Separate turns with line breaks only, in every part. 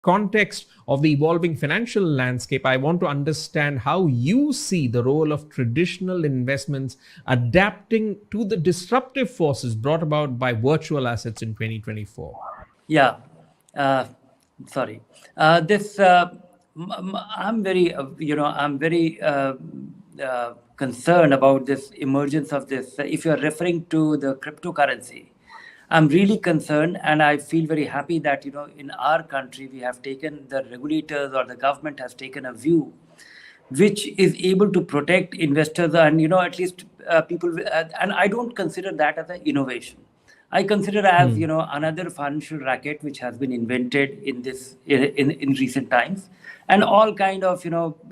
context of the evolving financial landscape, I want to understand how you see the role of traditional investments adapting to the disruptive forces brought about by virtual assets in 2024.
Yeah, uh, sorry. This I'm very, I'm very concerned about this emergence of this. If you are referring to the cryptocurrency, I'm really concerned, and I feel very happy that in our country we have taken, the regulators or the government has taken a view which is able to protect investors and at least people. And I don't consider that as an innovation. I consider as another financial racket which has been invented in this in recent times, and all kind of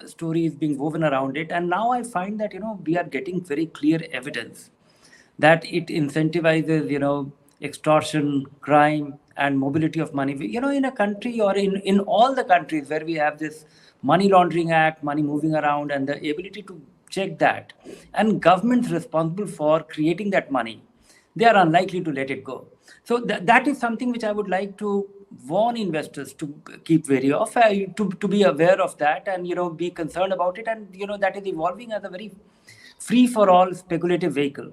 stories being woven around it. And now I find that we are getting very clear evidence that it incentivizes extortion, crime, and mobility of money. In a country, or in all the countries where we have this money laundering act, money moving around, and the ability to check that, and governments responsible for creating that money, they are unlikely to let it go. So that is something which I would like to warn investors to keep wary of, to be aware of that, and be concerned about it. And that is evolving as a very free for all speculative vehicle.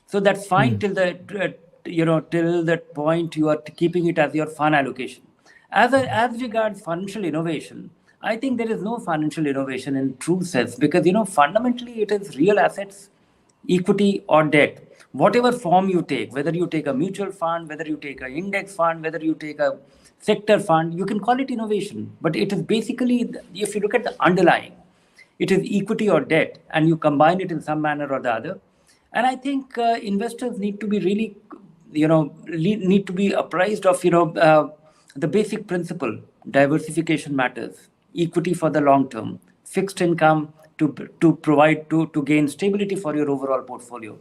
So that's fine till the till that point you are keeping it as your fund allocation. As regards financial innovation, I think there is no financial innovation in true sense, because fundamentally it is real assets, equity or debt, whatever form you take, whether you take a mutual fund, whether you take an index fund, whether you take a sector fund, you can call it innovation. But it is basically, if you look at the underlying, it is equity or debt, and you combine it in some manner or the other. And I think investors need to be really, need to be apprised of, the basic principle: diversification matters, equity for the long term, fixed income to provide to gain stability for your overall portfolio,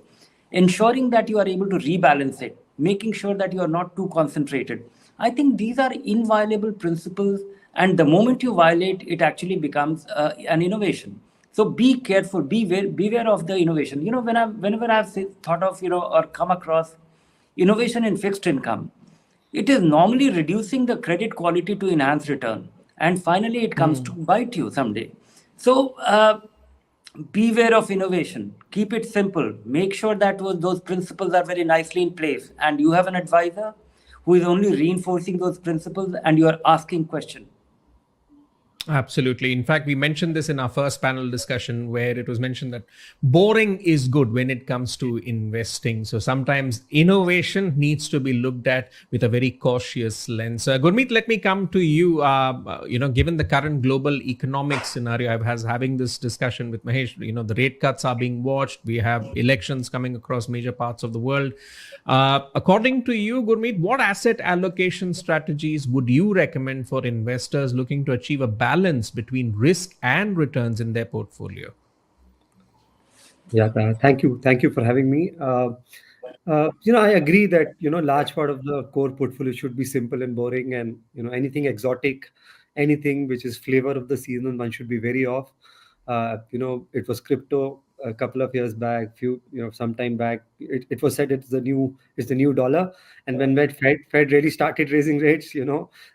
ensuring that you are able to rebalance it, making sure that you are not too concentrated. I think these are inviolable principles, and the moment you violate, it actually becomes an innovation. So be careful, beware of the innovation. Whenever I've thought of, or come across innovation in fixed income, it is normally reducing the credit quality to enhance return, and finally it comes to bite you someday. So beware of innovation. Keep it simple. Make sure that those principles are very nicely in place, and you have an advisor who is only reinforcing those principles, and you are asking questions.
Absolutely. In fact, we mentioned this in our first panel discussion, where it was mentioned that boring is good when it comes to investing. So sometimes innovation needs to be looked at with a very cautious lens. Gurmeet, let me come to you. Given the current global economic scenario, I was having this discussion with Mahesh. The rate cuts are being watched. We have elections coming across major parts of the world. According to you, Gurmeet, what asset allocation strategies would you recommend for investors looking to achieve a balance between risk and returns in their portfolio?
Yeah, thank you for having me. I agree that large part of the core portfolio should be simple and boring, and anything exotic, anything which is flavor of the season, one should be very off. It was crypto a couple of years back, some time back. It was said it's the new dollar, and when Fed really started raising rates,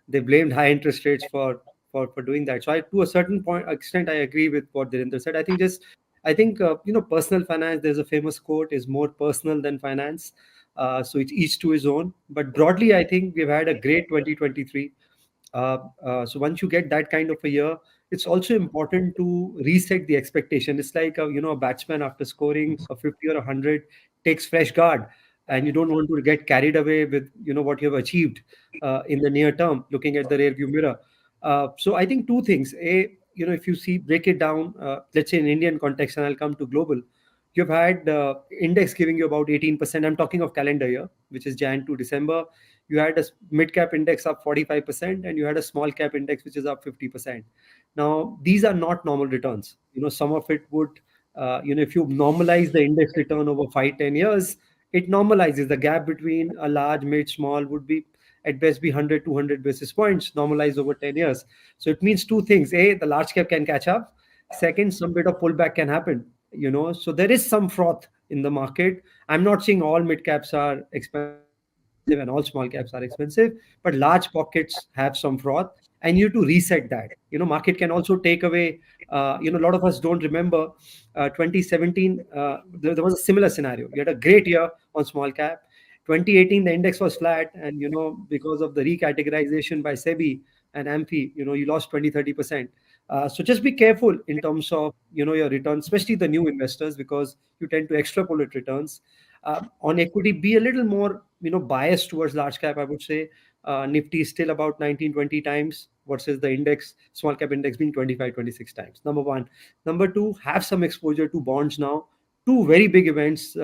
they blamed high interest rates for doing that. So to a certain extent, I agree with what Dhirendra said. I think personal finance. There's a famous quote: "Is more personal than finance." So it's each to his own. But broadly, I think we've had a great 2023. So once you get that kind of a year, it's also important to reset the expectation. It's like a batsman after scoring a 50 or 100 takes fresh guard, and you don't want to get carried away with what you have achieved in the near term, looking at the rear view mirror. So I think two things: if you break it down, let's say in Indian context, and I'll come to global. You've had index giving you about 18%. I'm talking of calendar year, which is Jan to December. You had a mid cap index up 45%, and you had a small cap index which is up 50%. Now, these are not normal returns. Some of it would, if you normalize the index return over 5-10 years, it normalizes. The gap between a large, mid, small would be at best be 100, 200 basis points normalized over 10 years. So it means two things. A, the large cap can catch up. Second, some bit of pullback can happen. So there is some froth in the market. I'm not saying all mid caps are expensive. expensive and all small caps are expensive, but large pockets have some froth, and you have to reset that. Market can also take away. A lot of us don't remember 2017. There was a similar scenario. We had a great year on small cap. 2018, the index was flat, and because of the recategorization by SEBI and AMFI, you lost 20-30%. So just be careful in terms of your returns, especially the new investors, because you tend to extrapolate returns. On equity, be a little more biased towards large cap. I would say Nifty is still about 19-20 times versus the index, small cap index, being 25-26 times. Number one. Number two, have some exposure to bonds now. Two very big events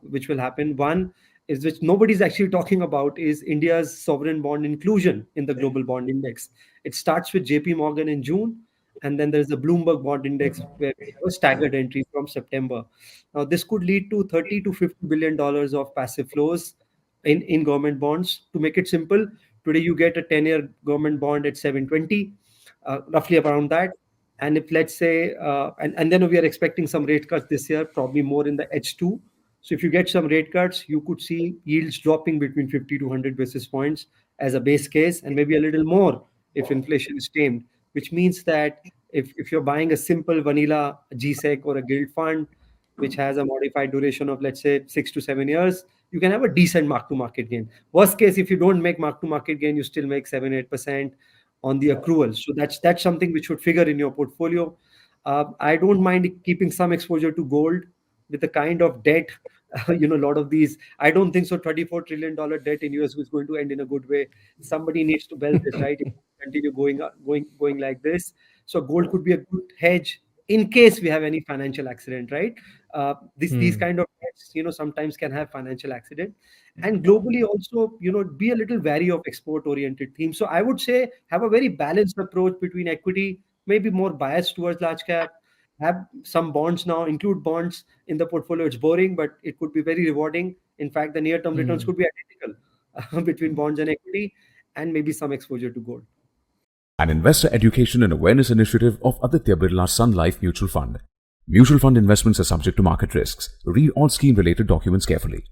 which will happen. One is, which nobody's actually talking about, is India's sovereign bond inclusion in the global bond index. It starts with JP Morgan in June, and then there's the Bloomberg bond index where we have a staggered entry from September. Now, this could lead to 30 to $50 billion of passive flows in government bonds. To make it simple, today you get a 10-year government bond at 720, roughly around that. And if, let's say, and then we are expecting some rate cuts this year, probably more in the H2. So if you get some rate cuts, you could see yields dropping between 50 to 100 basis points as a base case, and maybe a little more if inflation is tamed, which means that if you're buying a simple vanilla GSEC or a gilt fund, which has a modified duration of, let's say, 6 to 7 years, you can have a decent mark-to-market gain. Worst case, if you don't make mark-to-market gain, you still make 7-8% on the accrual. So that's something which should figure in your portfolio. I don't mind keeping some exposure to gold with the kind of debt. A lot of these, I don't think so. $34 trillion debt in US is going to end in a good way. Somebody needs to bell this, right? If you continue going like this. So gold could be a good hedge in case we have any financial accident, right? These kind of debts, sometimes can have financial accident. And globally also, be a little wary of export oriented themes. So I would say have a very balanced approach between equity, maybe more biased towards large cap, have some bonds now, include bonds in the portfolio. It's boring, but it could be very rewarding. In fact, the near-term returns could be identical between bonds and equity, and maybe some exposure to gold.
An investor education and awareness initiative of Aditya Birla Sun Life Mutual Fund. Mutual fund investments are subject to market risks. Read all scheme-related documents carefully.